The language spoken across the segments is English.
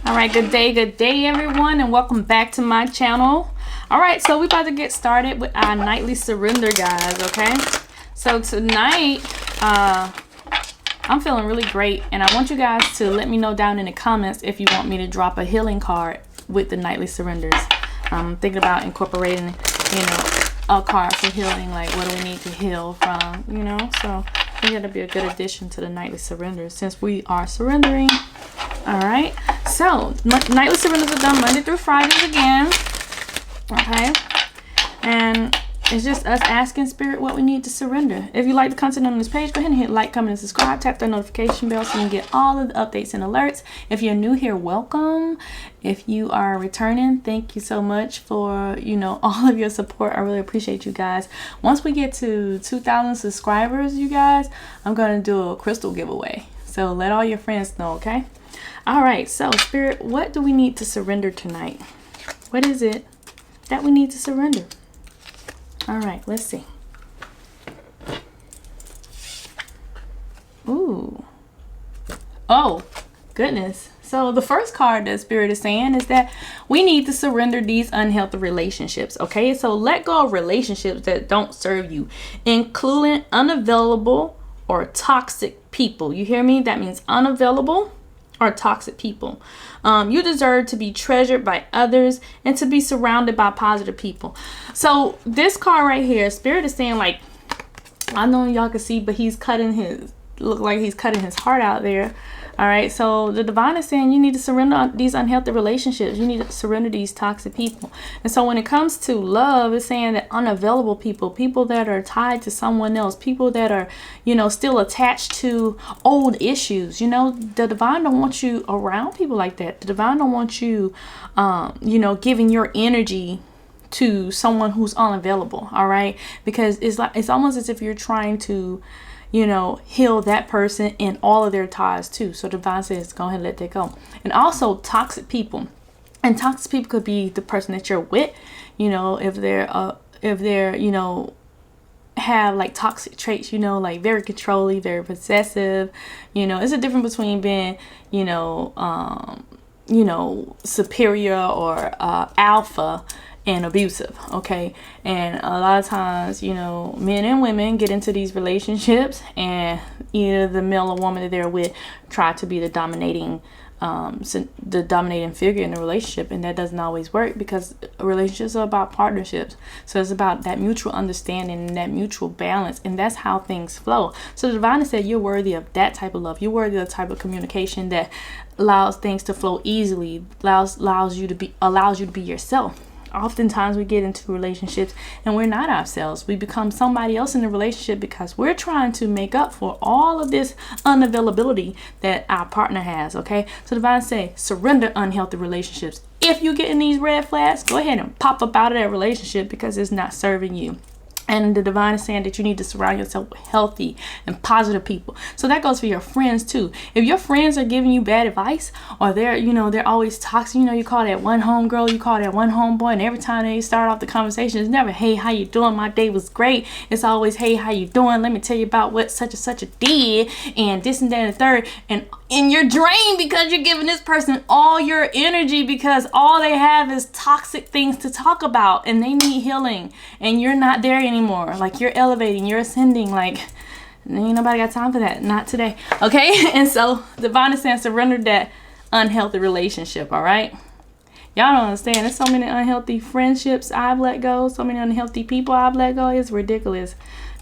All right, good day everyone, and welcome back to my channel. All right, so we're about to get started with our nightly surrender, guys. Okay, so tonight I'm feeling really great, and I want you guys to let me know down in the comments if you want me to drop a healing card with the nightly surrenders. I'm thinking about incorporating, a card for healing, like what do we need to heal from, so I think that'll be a good addition to the nightly surrenders since we are surrendering. All right, so nightly surrenders are done Monday through Fridays again. Okay, and it's just us asking Spirit what we need to surrender. If you like the content on this page, go ahead and hit like, comment, and subscribe. Tap the notification bell so you can get all of the updates and alerts. If you're new here, welcome. If you are returning, thank you so much for all of your support. I really appreciate you guys. Once we get to 2,000 subscribers, you guys, I'm gonna do a crystal giveaway. So let all your friends know, okay? All right, so Spirit, what do we need to surrender tonight? What is it that we need to surrender? All right, let's see. Ooh. Oh, goodness. So the first card that Spirit is saying is that we need to surrender these unhealthy relationships, okay? So let go of relationships that don't serve you, including unavailable or toxic people. You hear me? That means unavailable or toxic people. You deserve to be treasured by others and to be surrounded by positive people. So this card right here, Spirit is saying, like, I know y'all can see, but he's cutting look like he's cutting his heart out there. All right, so the divine is saying you need to surrender these unhealthy relationships. You need to surrender these toxic people. And so when it comes to love, it's saying that unavailable people, people that are tied to someone else, people that are, still attached to old issues. The divine don't want you around people like that. The divine don't want you, giving your energy to someone who's unavailable. All right, because it's almost as if you're trying to heal that person and all of their ties too. So divine says, go ahead and let that go. And also toxic people. And toxic people could be the person that you're with, if they're, have like toxic traits, like very controlling, very possessive. It's a difference between being, superior or alpha and abusive, okay? And a lot of times, men and women get into these relationships, and either the male or woman that they're with try to be the dominating figure in the relationship, and that doesn't always work because relationships are about partnerships. So it's about that mutual understanding and that mutual balance, and that's how things flow. So the divine has said you're worthy of that type of love. You're worthy of the type of communication that allows things to flow easily, allows you to be yourself. Oftentimes we get into relationships and we're not ourselves. We become somebody else in the relationship because we're trying to make up for all of this unavailability that our partner has, okay? So divine say, surrender unhealthy relationships. If you get in these red flags, go ahead and pop up out of that relationship because it's not serving you. And the divine is saying that you need to surround yourself with healthy and positive people. So that goes for your friends too. If your friends are giving you bad advice, or they're always toxic, you call that one homegirl, you call that one homeboy, and every time they start off the conversation, it's never, hey, how you doing? My day was great. It's always, hey, how you doing? Let me tell you about what such and such a did, and this and that and the third. And you're drained because you're giving this person all your energy because all they have is toxic things to talk about, and they need healing, and you're not there anymore. Like, you're elevating, you're ascending, like ain't nobody got time for that. Not today, okay? And so divine is saying surrender that unhealthy relationship. All right, y'all don't understand, there's so many unhealthy friendships I've let go, so many unhealthy people I've let go. It's ridiculous.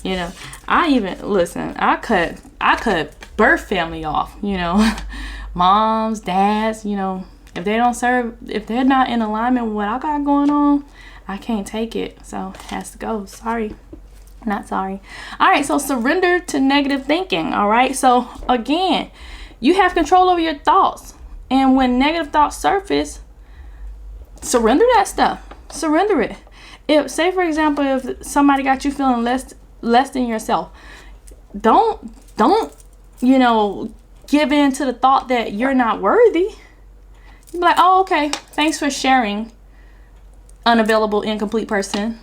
I cut birth family off, moms, dads, if they're not in alignment with what I got going on, I can't take it. So it has to go. Sorry. Not sorry. All right. So surrender to negative thinking. All right. So again, you have control over your thoughts. And when negative thoughts surface, surrender that stuff. Surrender it. If, say for example, if somebody got you feeling less than yourself, don't give in to the thought that you're not worthy. You be like, oh, okay, thanks for sharing, unavailable, incomplete person.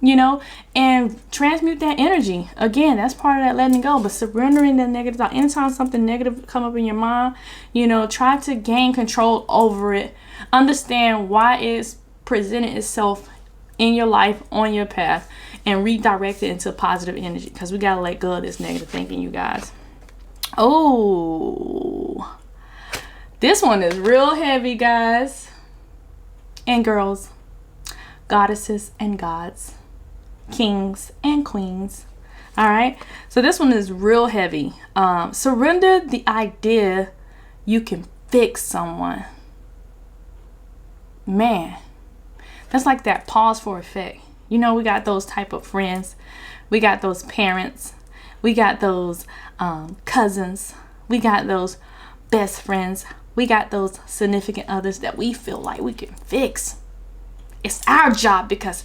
you know, and transmute that energy. Again, that's part of that letting go, but surrendering that negative thought. Anytime something negative come up in your mind, you know, try to gain control over it. Understand why it's presented itself in your life, on your path, and redirect it into positive energy, because we got to let go of this negative thinking, you guys. Oh, this one is real heavy, guys and girls, goddesses and gods, kings and queens. All right, so this one is real heavy. Surrender the idea you can fix someone. Man, that's like that pause for effect. You know, we got those type of friends, we got those parents, we got those cousins, we got those best friends, we got those significant others that we feel like we can fix. It's our job because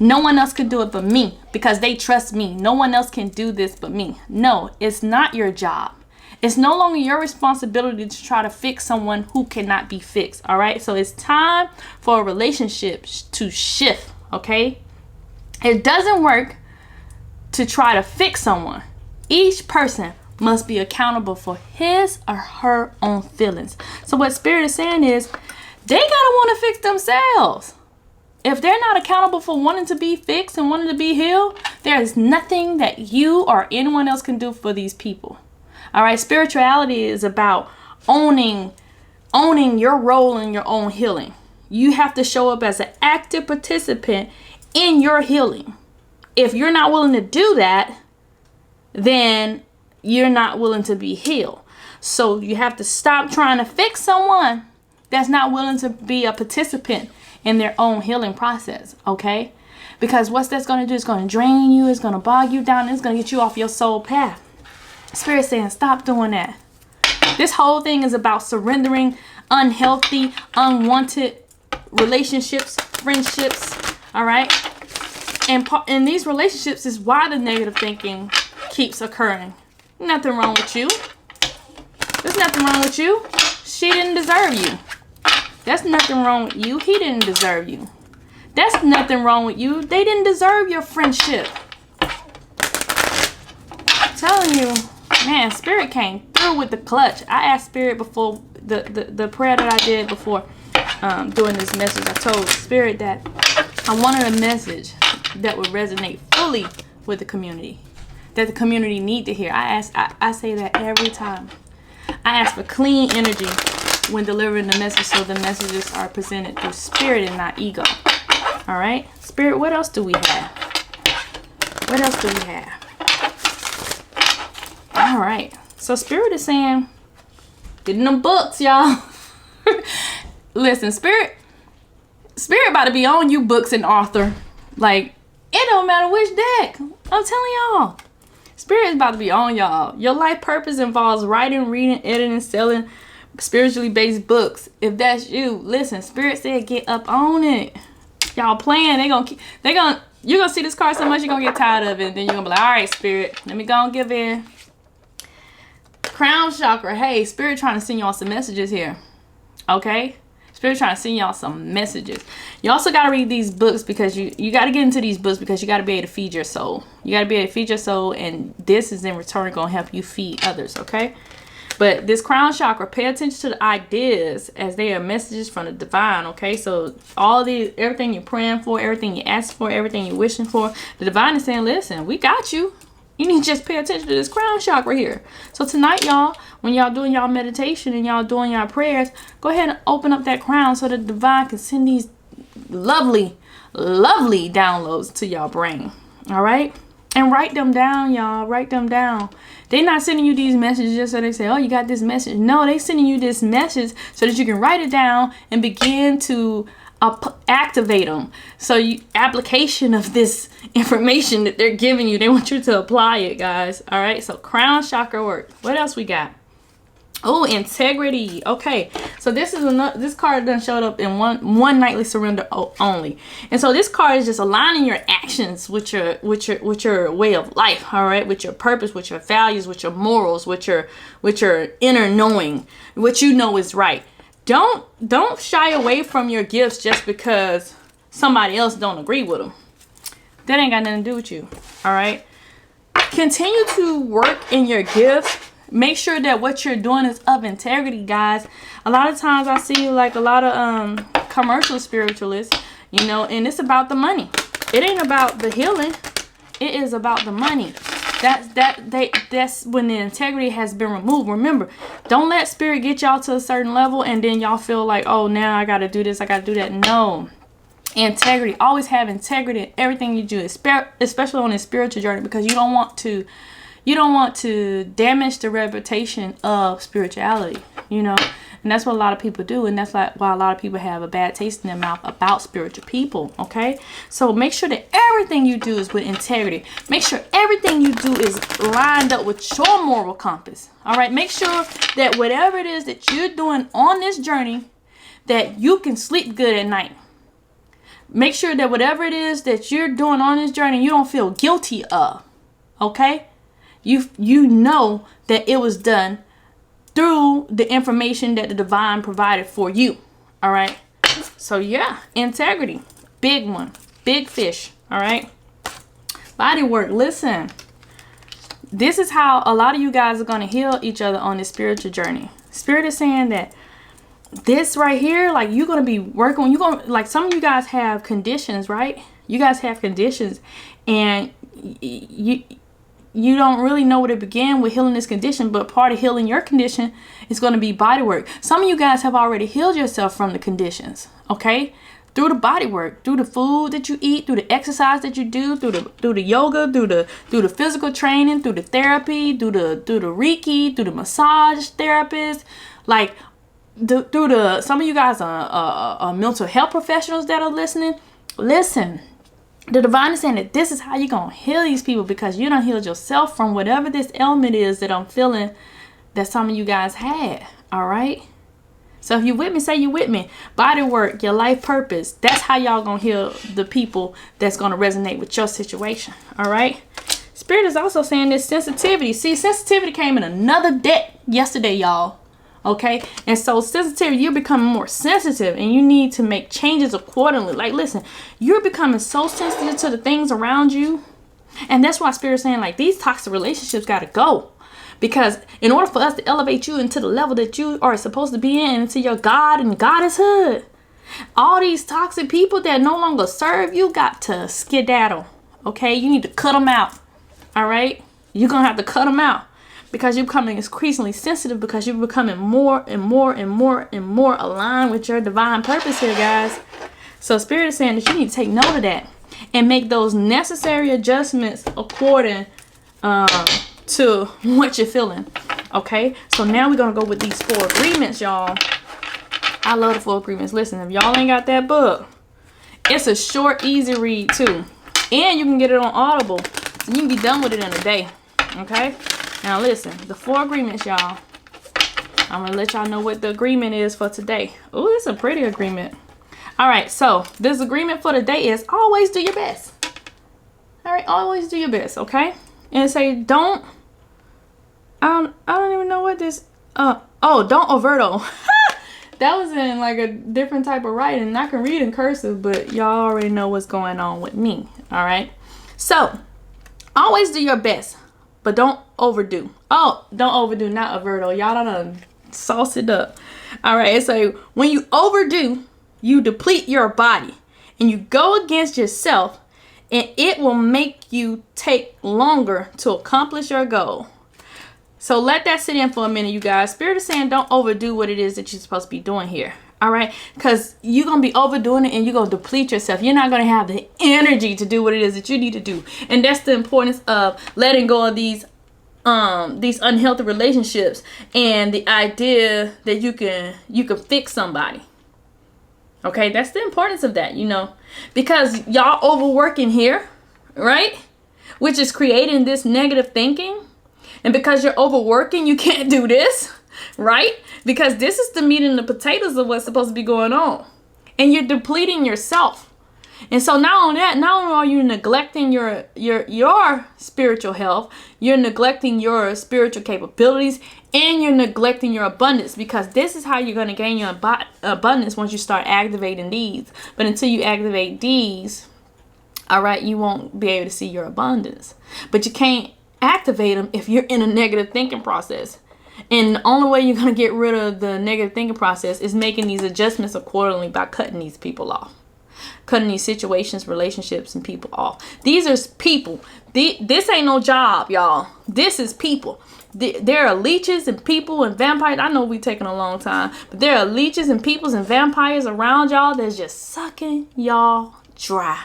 no one else can do it but me, because they trust me. No one else can do this but me. No, it's not your job. It's no longer your responsibility to try to fix someone who cannot be fixed. All right, so it's time for a relationship to shift. Okay, it doesn't work to try to fix someone. Each person must be accountable for his or her own feelings. So what Spirit is saying is they gotta want to fix themselves. If they're not accountable for wanting to be fixed and wanting to be healed, there is nothing that you or anyone else can do for these people. All right, spirituality is about owning your role in your own healing. You have to show up as an active participant in your healing. If you're not willing to do that, then you're not willing to be healed. So you have to stop trying to fix someone that's not willing to be a participant in their own healing process, okay? Because what that's going to do is going to drain you, it's going to bog you down, it's going to get you off your soul path. Spirit saying, stop doing that. This whole thing is about surrendering unhealthy, unwanted relationships, friendships, all right? And in these relationships is why the negative thinking keeps occurring. Nothing wrong with you. There's nothing wrong with you. She didn't deserve you. That's nothing wrong with you. He didn't deserve you. That's nothing wrong with you. They didn't deserve your friendship. I'm telling you, man, Spirit came through with the clutch. I asked Spirit before the prayer that I did before doing this message. I told Spirit that I wanted a message that would resonate fully with the community, that the community need to hear. I say that every time. I ask for clean energy when delivering the message, so the messages are presented through spirit and not ego. All right, Spirit, what else do we have? What else do we have? All right, so Spirit is saying, get in them books, y'all. Listen, Spirit about to be on you, books and author. Like, it don't matter which deck. I'm telling y'all, Spirit is about to be on y'all. Your life purpose involves writing, reading, editing, selling spiritually based books. If that's you, listen, Spirit said get up on it. Y'all playing, you're gonna see this card so much you're gonna get tired of it, and then you're gonna be like, all right, Spirit, let me go and give in. Crown chakra. Hey, Spirit trying to send y'all some messages here. Okay, Spirit trying to send y'all some messages. You also got to read these books, because you got to get into these books, because you got to be able to feed your soul. You got to be able to feed your soul, and this is in return going to help you feed others. Okay, but this crown chakra, pay attention to the ideas as they are messages from the divine. Okay, so everything you're praying for, everything you ask for, everything you're wishing for, the divine is saying, listen, we got you. You need to just pay attention to this crown chakra here. So tonight, y'all, when y'all doing y'all meditation and y'all doing y'all prayers, go ahead and open up that crown so the divine can send these lovely, lovely downloads to y'all brain. All right? And write them down, y'all. Write them down. They're not sending you these messages just so they say, oh, you got this message. No, they sending you this message so that you can write it down and begin to activate them. So application of this information that they're giving you, they want you to apply it, guys. All right, so crown chakra work. What else we got? Oh, integrity. Okay, so this card done showed up in one nightly surrender only, and so this card is just aligning your actions with your way of life. All right, with your purpose, with your values, with your morals, with your inner knowing, what you know is right. Don't shy away from your gifts just because somebody else don't agree with them. That ain't got nothing to do with you. All right. Continue to work in your gifts. Make sure that what you're doing is of integrity, guys. A lot of times I see like a lot of commercial spiritualists, you know, and it's about the money. It ain't about the healing. It is about the money. That's when the integrity has been removed. Remember, don't let spirit get y'all to a certain level and then y'all feel like, oh, now I got to do this, I got to do that. No. Integrity. Always have integrity in everything you do, especially on a spiritual journey, because you don't want to damage the reputation of spirituality, you know. And that's what a lot of people do, and that's like why a lot of people have a bad taste in their mouth about spiritual people. Okay, so make sure that everything you do is with integrity. Make sure everything you do is lined up with your moral compass. All right, make sure that whatever it is that you're doing on this journey, that you can sleep good at night. Make sure that whatever it is that you're doing on this journey, you don't feel guilty of. Okay, you know that it was done through the information that the divine provided for you. All right. So yeah, integrity, big one, big fish. All right. Body work. Listen, this is how a lot of you guys are going to heal each other on this spiritual journey. Spirit is saying that this right here, like you're going to be working on, you're going to, like some of you guys have conditions, right? You guys have conditions and you don't really know where to begin with healing this condition, but part of healing your condition is going to be body work. Some of you guys have already healed yourself from the conditions, okay? Through the body work, through the food that you eat, through the exercise that you do, through the yoga, through the physical training, through the therapy, through the Reiki, through the massage therapist, like through the, some of you guys are mental health professionals that are listening. Listen. The divine is saying that this is how you're going to heal these people, because you done healed yourself from whatever this ailment is that I'm feeling that some of you guys had. All right. So if you with me, say you with me. Body work, your life purpose. That's how y'all going to heal the people that's going to resonate with your situation. All right. Spirit is also saying this sensitivity. See, sensitivity came in another deck yesterday, y'all. Okay, and so sensitivity, you're becoming more sensitive and you need to make changes accordingly. Like, listen, you're becoming so sensitive to the things around you. And that's why Spirit's saying like these toxic relationships got to go. Because in order for us to elevate you into the level that you are supposed to be in, into your God and goddesshood, all these toxic people that no longer serve you got to skedaddle. Okay, you need to cut them out. All right, you're going to have to cut them out. Because you're becoming increasingly sensitive, because you're becoming more and more and more and more aligned with your divine purpose here, guys. So Spirit is saying that you need to take note of that and make those necessary adjustments according to what you're feeling. Okay, so now we're going to go with these 4 agreements, y'all. I love the 4 agreements. Listen, if y'all ain't got that book, it's a short, easy read too. And you can get it on Audible. So you can be done with it in a day. Okay. Now listen, the 4 agreements, y'all. I'm going to let y'all know what the agreement is for today. Oh, it's a pretty agreement. All right, so this agreement for today is always do your best. All right, always do your best, okay? And say don't, I don't even know what this, don't overdo. That was in like a different type of writing. And I can read in cursive, but y'all already know what's going on with me, all right? So, always do your best. But don't overdo. Oh, don't overdo, not averto. Y'all done sauce it up. All right. So when you overdo, you deplete your body and you go against yourself, and it will make you take longer to accomplish your goal. So let that sit in for a minute, you guys. Spirit is saying don't overdo what it is that you're supposed to be doing here. All right, because you're going to be overdoing it and you're going to deplete yourself. You're not going to have the energy to do what it is that you need to do. And that's the importance of letting go of these unhealthy relationships and the idea that you can fix somebody. Okay, that's the importance of that, you know, because y'all overworking here, right? Which is creating this negative thinking. And because you're overworking, you can't do this. Right? Because this is the meat and the potatoes of what's supposed to be going on. And you're depleting yourself. And so not only are you neglecting your spiritual health, you're neglecting your spiritual capabilities, and you're neglecting your abundance, because this is how you're going to gain your abundance once you start activating these. But until you activate these, All right, you won't be able to see your abundance. But you can't activate them if you're in a negative thinking process. And the only way you're going to get rid of the negative thinking process is making these adjustments accordingly by cutting these people off. Cutting these situations, relationships, and people off. These are people. This ain't no job, y'all. This is people. There are leeches and people and vampires. I know we taking a long time, but there are leeches and peoples and vampires around y'all that's just sucking y'all dry.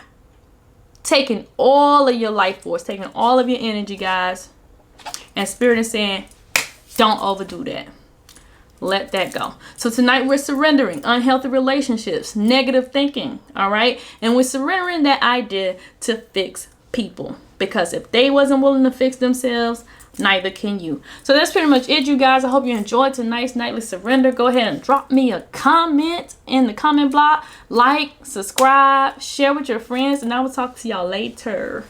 Taking all of your life force, taking all of your energy, guys. And Spirit is saying, don't overdo that. Let that go. So tonight we're surrendering unhealthy relationships, negative thinking, all right? And we're surrendering that idea to fix people. Because if they wasn't willing to fix themselves, neither can you. So that's pretty much it, you guys. I hope you enjoyed tonight's nightly surrender. Go ahead and drop me a comment in the comment block. Like, subscribe, share with your friends, and I will talk to y'all later.